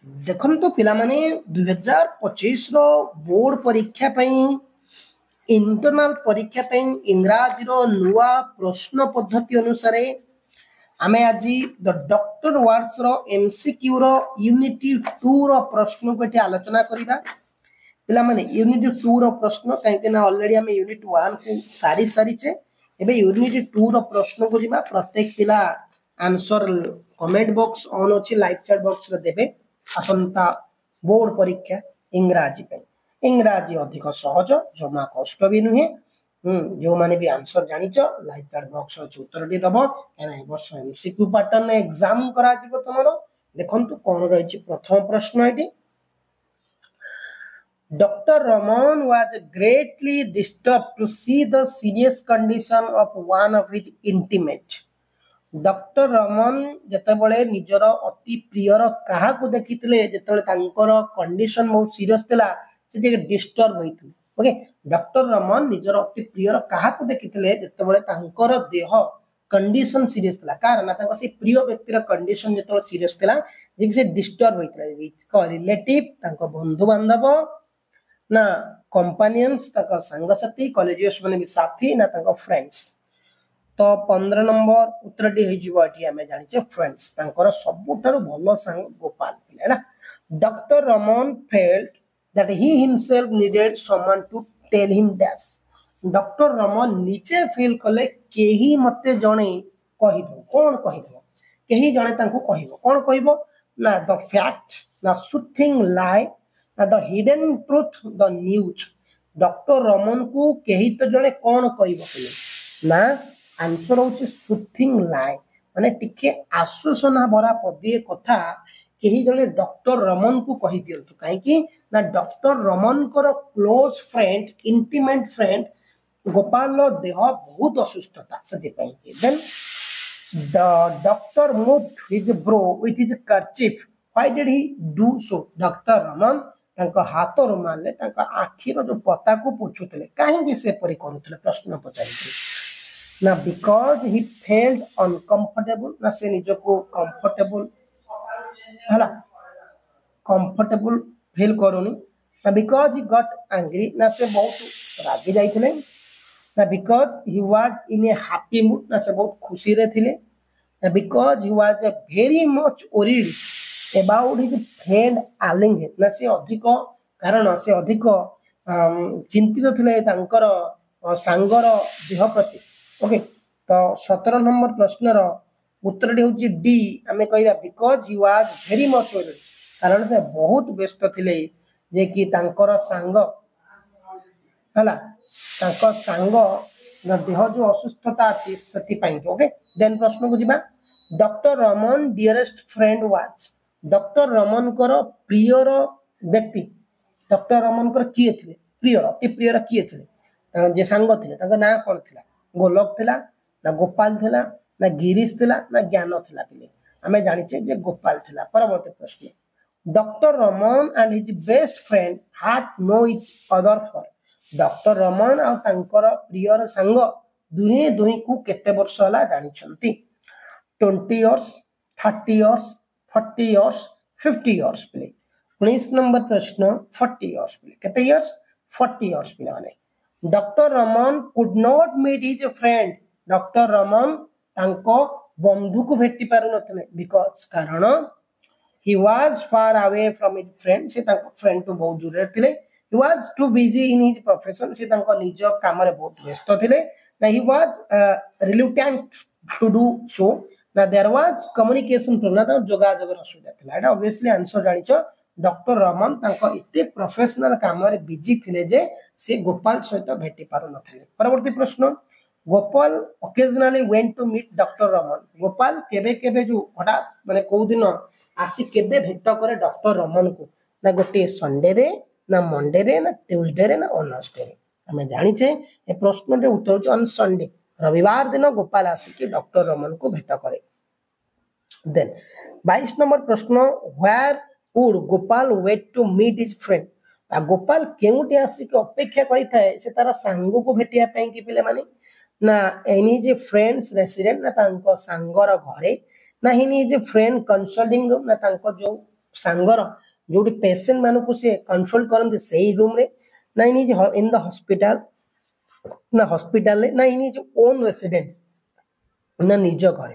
देखो पिला माने 2025 रो बोर्ड परीक्षा इंटरनल परीक्षा इंग्राजी रो नुआ प्रश्न पद्धति अनुसार आमे आज द डॉक्टर वर्ड्स रो एमसीक्यू रो यूनिटी 2 रो प्रश्न को आलोचना करिबा। पिला माने यूनिट 2 रो प्रश्न कहीं ऑलरेडी आमे यूनिट 1 को सारी सारीचे एबे यूनिट 2 रो प्रश्न को जिबा। प्रत्येक पिला आंसर कमेंट बॉक्स ऑन अछि, लाइव चैट बॉक्स रे देबे। आसंता बोर्ड परीक्षा इंग्राजी पे इंग्राजी अधिक सहज, जमा कष्ट भी नुहे। जो माने भी आंसर जानिच लाइव चैट बॉक्स रे उत्तर दी दबो एना ए वर्ष एमसीक्यू पैटर्न एग्जाम करा जिवो तमरो। देखंतु कोन रहिछि प्रथम प्रश्न eighty. Dr. Rahman was greatly disturbed to see the serious condition of one of his intimate. Doctor Raman जेतेबेले निजर अति प्रियर काहाकू देखिथिले जेतेबेले तांकर कंडीशन बहुत सीरियस थिला सेठी डिस्टर्ब होइथिले। ओके, डॉक्टर रमन निजर अति प्रियर काहाकू देखिथिले जेतेबेले तांकर देह कंडीशन सीरियस थिला। कारण ना तांकर से प्रिय व्यक्तिर कंडीशन जेतेबेले सीरियस थिला जे से डिस्टर्ब होइथिला। को रिलेटिव तांकर बंधु बांधव ना कंपेनियंस तांकर संगसाथी कॉलेजियस माने भी साथी ना तांकर फ्रेंड्स। तो 15 नंबर उत्तरटी होइजिबो आमे जानिचे फ्रेंड्स। तांकर सबुठारु भलो संग गोपाल पिला ना। Doctor Raman felt that he himself needed someone to tell him that. Doctor Raman नीचे फील कले केही मते जणे कहि दो। कोन कहि दो? केही जणे तांको कहिबो। कोन कहिबो ना द फैक्ट ना सुथिंग लाई ना the hidden truth the news. Doctor Raman को केही तो जणे कोन कहिबो ना आंसर होची सुथिंग लाई माने टिके आश्वासना भरा पदिए कथा केही जणे डॉक्टर रमन को कहि दियंतु। काहे कि ना डॉक्टर रमन को close friend intimate friend Gopal रो देह बहुत असुस्थता सदी पई कि then the doctor moved his brow with his kerchief. Why did he do so? Doctor Raman तांका हाथ रुमाल ले तांका आखी रो जो पता को पोछुतले। काहे कि से परि करूतले प्रश्न पचारितले ना बिकॉज ही फेल्ट अनकंफर्टेबल ना से निज को कंफर्टेबल हला कंफर्टेबल फील करूनी ना बिकॉज ही गॉट एंग्री ना से बहुत रागी जाइथिले ना because he was in a happy mood ना से बहुत खुशी रे थिले ना because he was very much worried about his friend आलिंग ना से अधिक कारण से अधिक चिंतित थिले तांकर सांगर देह प्रति। ओके, तो 17 नंबर प्रश्न रो उत्तर होची डी। आमे कहबा because he was very much worried कारण से बहुत व्यस्त थिले जे कि तांकर सांग हला तांकर सांग देह जो असुस्थता अछि सती पई। ओके, देन प्रश्न को जिबा। Doctor Raman dearest friend was. Doctor Raman कर प्रियर व्यक्ति डॉक्टर रमन कर किए थिले? प्रियर अति प्रियर किए थिले जे सांग थिले तांका ना कोन थिला? गोलक थिला ना गोपाल थिला ना गिरीश थिला ना ज्ञान थिला? पिले आमे जानिचे जे गोपाल थिला। परवर्ती प्रश्न। Doctor Raman and his best friend had no each other for. Doctor Raman आ तांकर प्रियर सांग दुहे दुही को केते वर्ष हला जानिछंती? 20 इयर्स, 30 इयर्स, 40 इयर्स, 50 इयर्स पिले। 19 नंबर प्रश्न 40 इयर्स पिले। केते इयर्स? 40 इयर्स पिले माने। Doctor Raman could not meet his friend. Doctor Raman तांको बंधु को भेटी पारु नथले बिकॉज कारण he was far away from his friend। से तांको फ्रेंड तो बहुत दूर थिले। he was too busy in his profession। से तांको निज काम रे बहुत व्यस्त थिले ना he was reluctant to do so ना there was communication problem ना जोगाजोग असुविधा थिला। एटा ऑब्वियसली आंसर जानिचो डॉक्टर रमन तांको इते प्रोफेशनल काम रे बिजी थिले जे से गोपाल सहित भेटी पारु नथिले। परवर्ती प्रश्न। Gopal occasionally went to meet doctor Raman. Gopal केबे केबे जो हठात माने को दिन आसी केबे भेट करे डॉक्टर रमन को ना गोटे संडे रे ना मंडे रे ना ट्यूसडे रे ना वेडनेसडे रे? हमें जानिचे ए प्रश्न रे उत्तर होची ऑन संडे। रविवार दिन गोपाल आसी के डॉक्टर रमन को भेट करे। देन 22 नंबर प्रश्न। Where would Gopal wait to meet his friend. आ गोपाल केउटी आसी के अपेक्षा करि थाए से तारा सांग को भेटिया पई कि पिले माने ना एनी जे फ्रेंड्स रेसिडेंट ना तांको सांगर घरे ना हिनी जे फ्रेंड कंसल्टिंग रूम ना तांको जो सांगर जो पेसेंट मान को सी कंसल्ट करते से रूम रे ना इन इन द हॉस्पिटल ना हॉस्पिटल ना इन इज ओन रेसिडेंस ना निज घरे।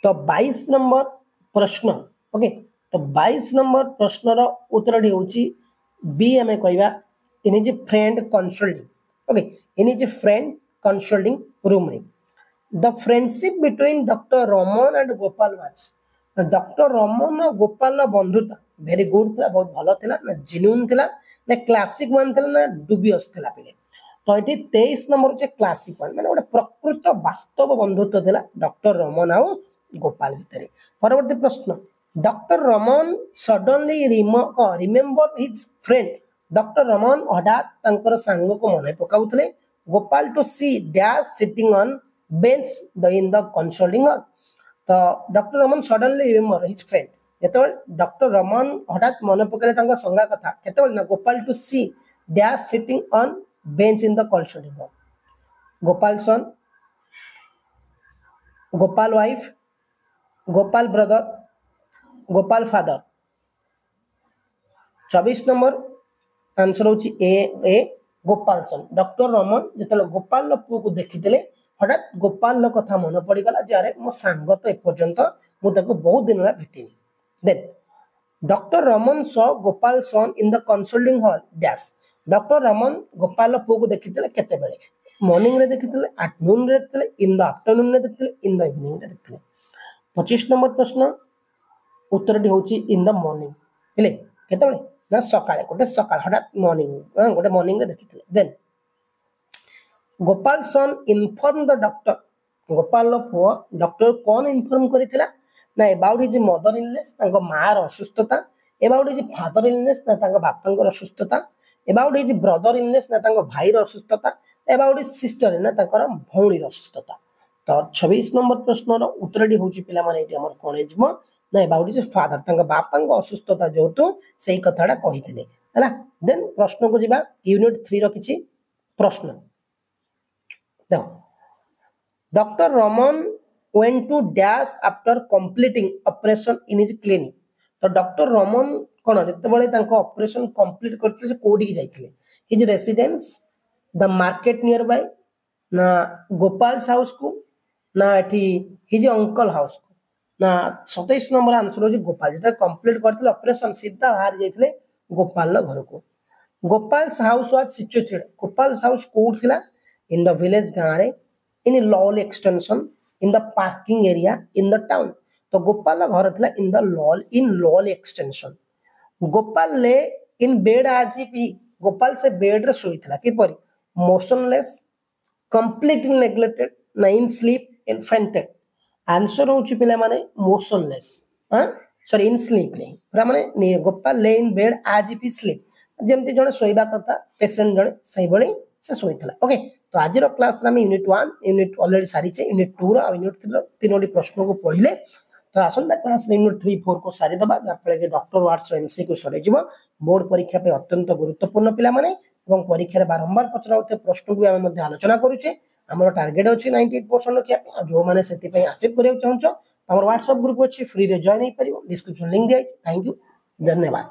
तो 22 नंबर प्रश्न ओके तो 22 नंबर प्रश्न उत्तर होची बी आम कहवा in his friend consulting okay in his friend consulting room रे। The friendship between doctor Raman and Gopal was doctor Raman और गोपाल बंधुता वेरी गुड था बहुत भलो थिला ना जेन्युइन थिला ना क्लासिक वन थिला ना डुबियस थिला पिले। तो ये 23 नंबर जे क्लासिक वन माने गोटे प्रकृत वास्तव बंधुत्व थिला डॉक्टर रमन आउ गोपाल भितर। परवर्ती प्रश्न doctor Raman suddenly remember his friend doctor Raman हठात तांकर सांग को मन पकाउतले Gopal to see dash sitting on bench in the consulting hall. तो doctor Raman suddenly remember his friend जो डॉक्टर रमन हठात मन पकड़े संगा कथा केतबेले ना Gopal to see dash sitting on bench in the consulting hall. Gopal son Gopal wife Gopal brother Gopal father. 24 number answer होची ए गोपाल सन डॉक्टर रमन जो गोपाल पु को देखी हठात गोपाल कथा मन पड़गला जे अरे मो सांग तो एपर्यंत मुझे बहुत दिन है भेटिनी। Then doctor Raman saw Gopal son in the consulting hall dash doctor Raman Gopal पु को देखी केतेबेले मॉर्निंग रे देखी आफ्टरनून रे देखी इन द आफ्टरनून रे देखी इन द इवनिंग रे देखी। 25 नंबर प्रश्न उत्तर होची इन द मॉर्निंग हेले केतेबेले ना सकाळे गोटे सकाळ हठात मॉर्निंग गोटे मॉर्निंग रे देखी। Then Gopal son inform the doctor Gopal पुओ डॉक्टर कौन इनफॉर्म करिथिला ना अबाउट हिज मदर इलनेस मार असुस्थता अबाउट हिज फादर इलनेस ना बापा असुस्थता अबाउट हिज ब्रदर इलनेस ना भाईर असुस्थता अबाउट हिज सिस्टर ना भौणीर असुस्थता। तो 26 नंबर प्रश्न उत्तर होची पिला माने एटी हमर कोन हेजमो ना अबाउट हिज फादर बापा असुस्थता जेतु सेही कथाडा कहिथिले हला। देन प्रश्न को जिबा यूनिट 3 रो किछि प्रश्न देखो doctor Raman went to dash after completing operation in his clinic। तो डॉक्टर रमन कौन जितेबाला ऑपरेशन कंप्लीट करते से कोडी की जाइथिले his residence the market near by ना गोपाल्स हाउस को ना एठी हिज अंकल हाउस को ना 27 नंबर आंसर हो गोपाल जिते कंप्लीट करते ऑपरेशन सीधा बाहर जाइथिले गोपाल घर को। Gopal's house was situated Gopal's house कोड थिला इन द विलेज गारे इन लॉल extension in the parking area in the town. तो गोपाल घर थिला इन लॉल एक्सटेंशन। गोपाल ले इन बेड आज भी गोपाल से बेड रे सोईथिला किपरि मोशनलेस कंप्लीटली नेग्लेक्टेड ना in sleep in fainted. Answer होची पिला माने मोशनलेस हां सॉरी इन स्लीप नहीं पूरा माने गोपाल ले इन बेड आज भी स्लीप जेमती जने सोईबा कथा पेशेंट जने सही बळी से सोईथिला। ओके तो आज क्लास में यूनिट 1 यूनिट ऑलरेडी सारी यूनिट 2 और यूनिट 3 तीनोटी प्रश्न को पढ़ले। तो आसंता क्लास यूनिट 3 4 को सारी दबा जहाँफल कि डॉक्टर वार्ड्स एमसीक्यू सर बोर्ड परीक्षा पे अत्यंत गुरुत्वपूर्ण पिला माने एवं परीक्षा बारंबार पचरा प्रश्न को आम आलोचना करुचे आम टार्गेट अच्छी 98% रखा जो मैंने से अचीव करने चाहूँ व्हाट्सएप ग्रुप अच्छी फ्री रे जॉइन हो पार डिस्क्रिप्शन लिंक दिखाई। थैंक यू धन्यवाद।